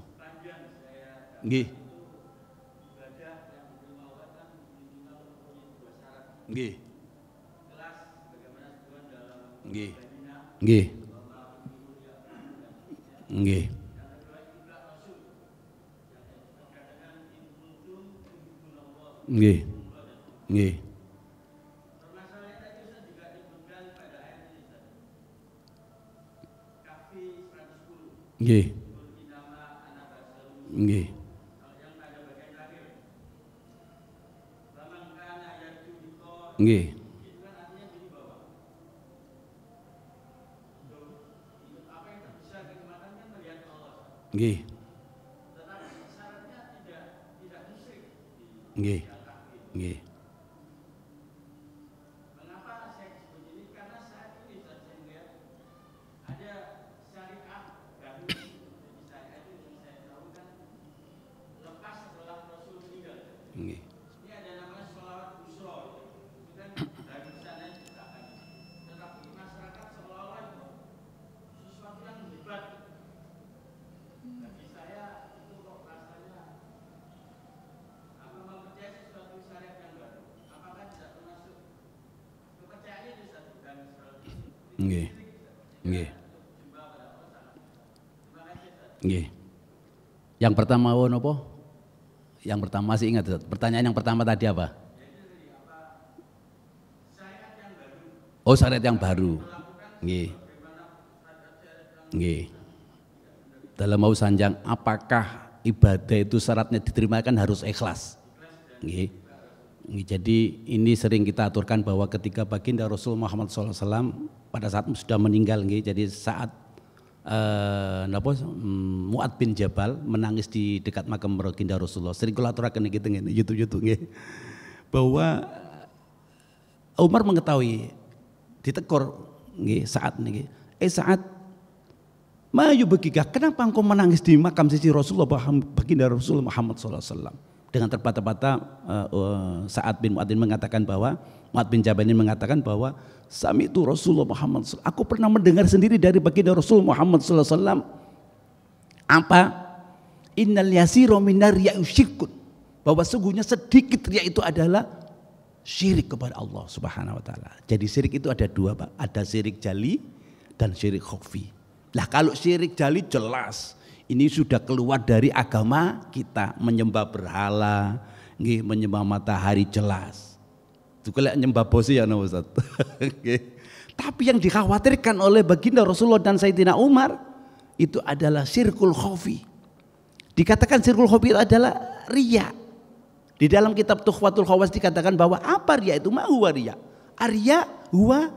Nggih. Nggih. Nggih. Nggih. Nggih. Nggih. Nggih. Nggih. Nggih. Nggih. Nggih. Nggih. Nggih. Nggih. Nggih. Nggih. Nggih. Yang pertama apa? Yang pertama masih ingat, pertanyaan yang pertama tadi apa? Oh, syariat yang baru. Nggih. Nggih. Dalam mau sanjang, apakah ibadah itu syaratnya diterima kan harus ikhlas? Nggih. Jadi ini sering kita aturkan bahwa ketika baginda Rasul Muhammad SAW pada saat sudah meninggal, jadi saat Mu'ad bin Jabal menangis di dekat makam baginda Rasulullah, sering kula aturaken gitu YouTube bahwa Umar mengetahui ditegur saat ini, saat Mayu begigah, kenapa engkau menangis di makam sisi Rasulullah baginda Rasul Muhammad SAW? Dengan terbata-bata Sa'ad bin Mu'adz mengatakan bahwa Mu'adz bin Jabal ini mengatakan bahwa sami itu Rasulullah Muhammad SAW. Aku pernah mendengar sendiri dari baginda Rasul Muhammad SAW. Apa? Innal yasiru minar riya'i syirkun. Bahwa sungguhnya sedikit riya itu adalah syirik kepada Allah Subhanahu wa taala. Jadi syirik itu ada dua, Pak. Ada syirik jali dan syirik khafi. Lah kalau syirik jali jelas ini sudah keluar dari agama kita, menyembah berhala, menyembah matahari jelas. Itu kalau nyembah bosi ya Ustaz. Tapi yang dikhawatirkan oleh baginda Rasulullah dan Sayyidina Umar itu adalah syirkul khafi. Dikatakan syirkul khafi itu adalah riya. Di dalam kitab Tuhfatul Khawas dikatakan bahwa apa riya itu? Ma huwa riya? Arya huwa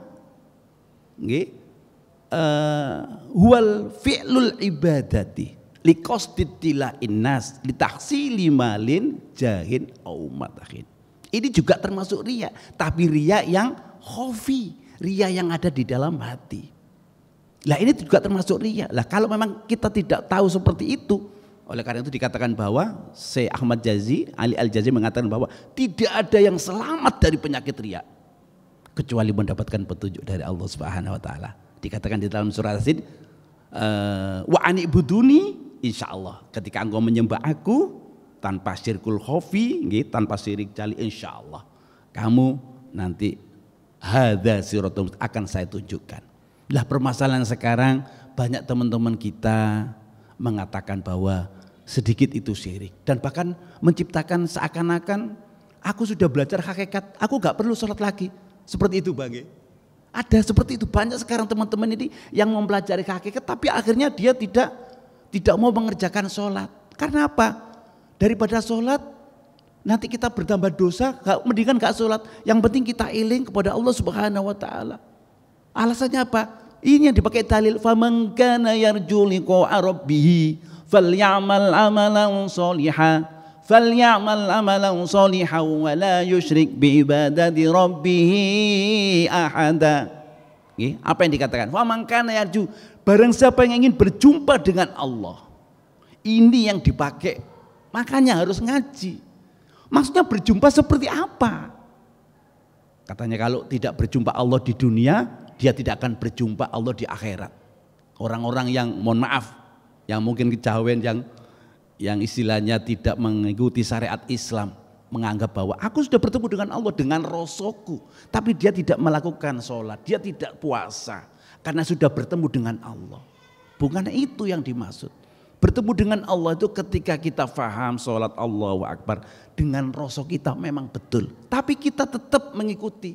huwal fi'lul ibadati liqasdit tila'in nas litahsili malin jahin au matahin. Ini juga termasuk riya, tapi riya yang khafi, riya yang ada di dalam hati. Lah ini juga termasuk riya. Lah kalau memang kita tidak tahu seperti itu, oleh karena itu dikatakan bahwa Syekh Ahmad Jazi, Ali Al-Jazi mengatakan bahwa tidak ada yang selamat dari penyakit riya kecuali mendapatkan petunjuk dari Allah Subhanahu wa taala. Dikatakan di dalam surah Yasin, wa anibuduni, insyaallah ketika engkau menyembah aku tanpa syirkul khafi, tanpa syirik jali, insyaallah kamu nanti hadza siratul akan saya tunjukkan. Lah permasalahan sekarang banyak teman-teman kita mengatakan bahwa sedikit itu syirik dan bahkan menciptakan seakan-akan aku sudah belajar hakikat, aku gak perlu sholat lagi. Seperti itu Bang. Ada seperti itu, banyak sekarang teman-teman ini yang mempelajari hakikat tapi akhirnya dia tidak mau mengerjakan sholat. Karena apa? Daripada sholat nanti kita bertambah dosa, mendingan gak sholat. Yang penting kita iling kepada Allah Subhanahu wa taala. Alasannya apa? Ini yang dipakai dalil, faman kana yarju liqa'a rabbih falyamal amalan sholihan wa la yusyrik bi ibadati rabbih ahada. Apa yang dikatakan? Faman kana yarju, barang siapa yang ingin berjumpa dengan Allah. Ini yang dipakai. Makanya harus ngaji. Maksudnya berjumpa seperti apa? Katanya kalau tidak berjumpa Allah di dunia, dia tidak akan berjumpa Allah di akhirat. Orang-orang yang mohon maaf, yang mungkin kejawen, yang istilahnya tidak mengikuti syariat Islam, menganggap bahwa aku sudah bertemu dengan Allah dengan rasaku, tapi dia tidak melakukan sholat, dia tidak puasa karena sudah bertemu dengan Allah. Bukan itu yang dimaksud. Bertemu dengan Allah itu ketika kita faham sholat Allahu Akbar dengan rasa kita memang betul. Tapi kita tetap mengikuti.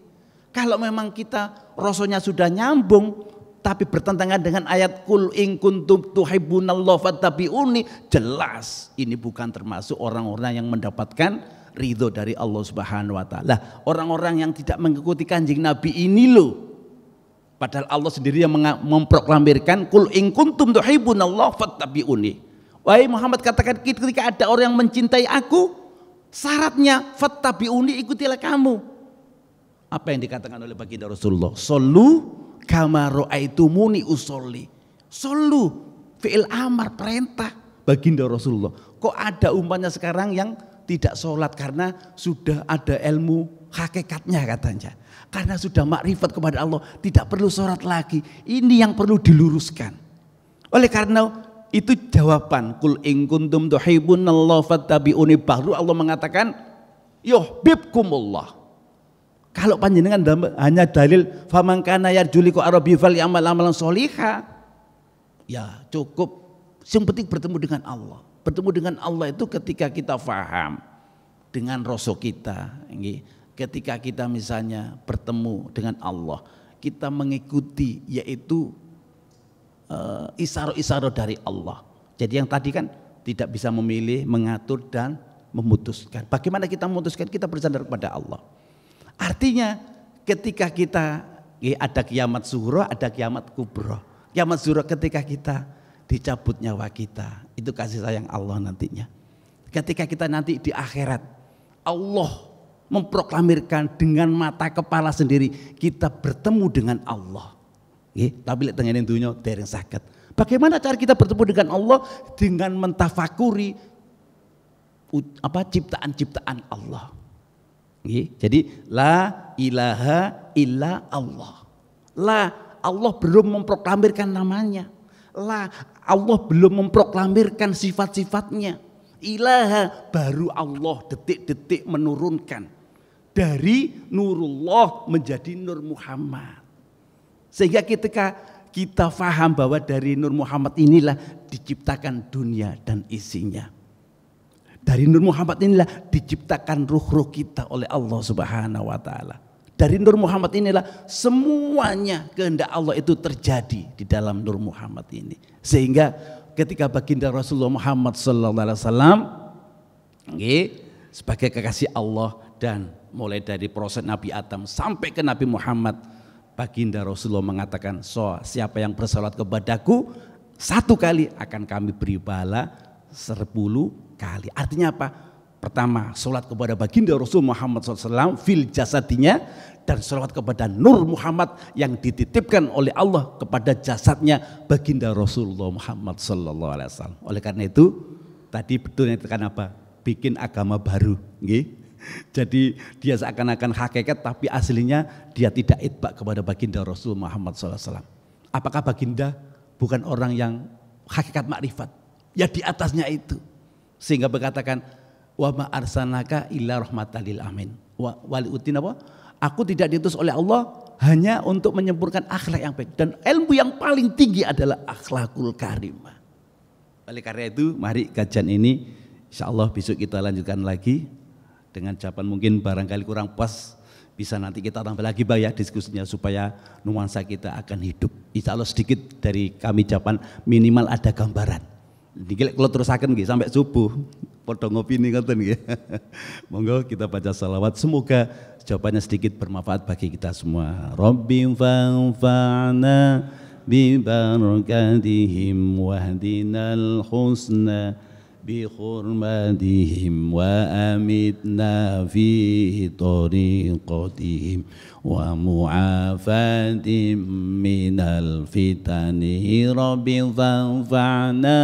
Kalau memang kita rasanya sudah nyambung tapi bertentangan dengan ayat kul in kuntum tuhibbunallaha fattabi'uni, jelas ini bukan termasuk orang-orang yang mendapatkan ridho dari Allah Subhanahu wa taala. Orang-orang yang tidak mengikuti Kanjeng Nabi ini loh. Padahal Allah sendiri yang memproklamirkan kul in kuntum tuhibbunallaha fattabi'uni. Wahai Muhammad, katakan ketika ada orang yang mencintai aku, syaratnya fattabi'uni, ikutilah kamu. Apa yang dikatakan oleh baginda Rasulullah? Shollu kama ra'aitumuni usolli. Shollu fi'il amar, perintah baginda Rasulullah. Kok ada umpamanya sekarang yang tidak sholat karena sudah ada ilmu hakikatnya katanya. Karena sudah makrifat kepada Allah, tidak perlu sholat lagi. Ini yang perlu diluruskan. Oleh karena itu jawaban kul in kuntum tuhibbunallaha fattabi'uni, baru Allah mengatakan yuhibbukumullah. Kalau panjenengan hanya dalil faman kana yarju liqa rabbi falyamal amalan sholiha, ya cukup. Yang penting bertemu dengan Allah. Bertemu dengan Allah itu ketika kita faham dengan rasa kita. Ketika kita misalnya bertemu dengan Allah, kita mengikuti yaitu isyarat-isyarat dari Allah. Jadi yang tadi kan tidak bisa memilih, mengatur dan memutuskan. Bagaimana kita memutuskan? Kita bersandar kepada Allah. Artinya ketika kita ada kiamat sughra, ada kiamat kubra. Kiamat sughra ketika kita dicabut nyawa kita, itu kasih sayang Allah nantinya. Ketika kita nanti di akhirat, Allah memproklamirkan dengan mata kepala sendiri kita bertemu dengan Allah. Tapi lihat tengene dunya dereng saged. Bagaimana cara kita bertemu dengan Allah? Dengan mentafakuri ciptaan-ciptaan Allah. Jadi la ilaha illa Allah. Allah belum memproklamirkan namanya. Allah belum memproklamirkan sifat-sifatnya. Ilaha baru Allah detik-detik menurunkan dari Nurullah menjadi Nur Muhammad. Sehingga ketika kita faham bahwa dari Nur Muhammad inilah diciptakan dunia dan isinya. Dari Nur Muhammad inilah diciptakan ruh-ruh kita oleh Allah Subhanahu wa taala. Dari Nur Muhammad inilah semuanya kehendak Allah itu terjadi di dalam Nur Muhammad ini. Sehingga ketika baginda Rasulullah Muhammad sallallahu alaihi wasallam sebagai kekasih Allah dan mulai dari proses Nabi Adam sampai ke Nabi Muhammad, baginda Rasulullah mengatakan, siapa yang bersalat kepadaku 1 kali akan kami beri pahala 10 kali. Artinya apa? Pertama, sholat kepada baginda Rasul Muhammad SAW fil jasadinya, dan sholat kepada Nur Muhammad yang dititipkan oleh Allah kepada jasadnya baginda Rasulullah Muhammad SAW. Oleh karena itu, tadi betul yang ditekan apa? Bikin agama baru. Nggih. Jadi dia seakan-akan hakikat, tapi aslinya dia tidak itba kepada baginda Rasul Muhammad SAW. Apakah baginda bukan orang yang hakikat makrifat? Ya di atasnya itu. Sehingga berkatakan, wa ma arsalnaka illa rahmatan lil alamin. Wa liutin apa? Aku tidak diutus oleh Allah hanya untuk menyempurnakan akhlak yang baik, dan ilmu yang paling tinggi adalah akhlakul karimah. Oleh karena itu, mari kajian ini insyaallah besok kita lanjutkan lagi dengan jawaban mungkin barangkali kurang pas, bisa nanti kita tambah lagi ya diskusinya supaya nuansa kita akan hidup. Insyaallah sedikit dari kami jawaban, minimal ada gambaran. Dikit kalau terusaken nggih sampai subuh. Podho ngopi nih ngoten nggih. Monggo kita baca salawat, semoga jawabannya sedikit bermanfaat bagi kita semua. Rabbi fanfa'na bi barakatihim wahdinal husna bi hurmatihim wa amitna fi tariqatihim wa mu'afatim minal fitani. Rabbi fanfa'na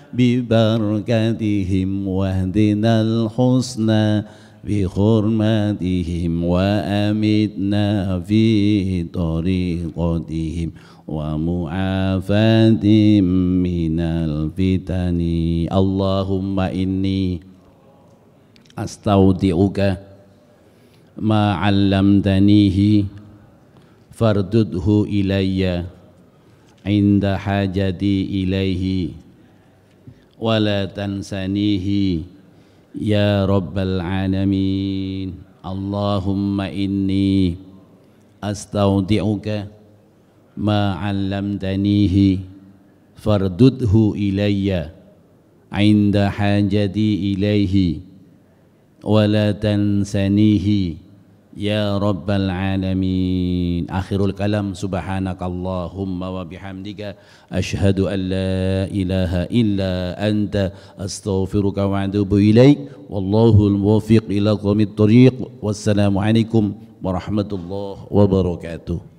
ببركتهم واهدنا الحسنى بحرمتهم وأمتنا في طريقتهم ومعافاة من الفتن. اللهم إني أستودعك ما علمتنيه فاردده إلي عند حاجتي إليه ولا تنسانيه يا رب العالمين. اللهم إني أستودعك ما علمتنيه فاردده إلي عند حاجتي إليه ولا تنسانيه يا رب العالمين. آخر الكلام سبحانك اللهم وبحمدك أشهد أن لا إله إلا أنت أستغفرك وأتوب إليك والله الموفق إلى قوم الطريق. والسلام عليكم ورحمة الله وبركاته.